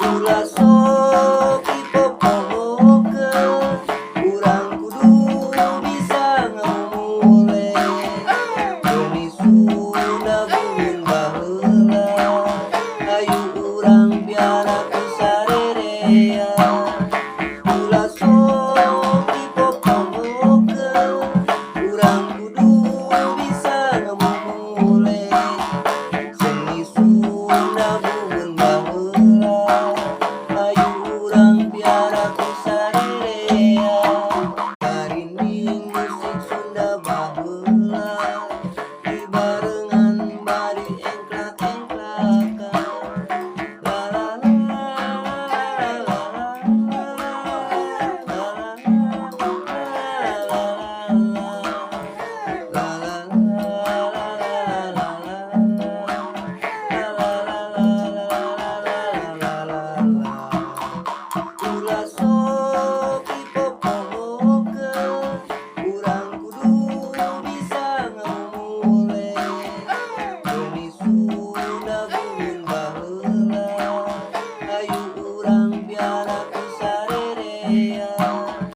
Ulah sok dipopohokeun, urang kudu bisa ngamumule. Geuni Sunda gumun baheula, hayu urang biara ku sarerean. Ulah sok dipopohokeun, urang kudu bisa ngamumule. Geuni Sunda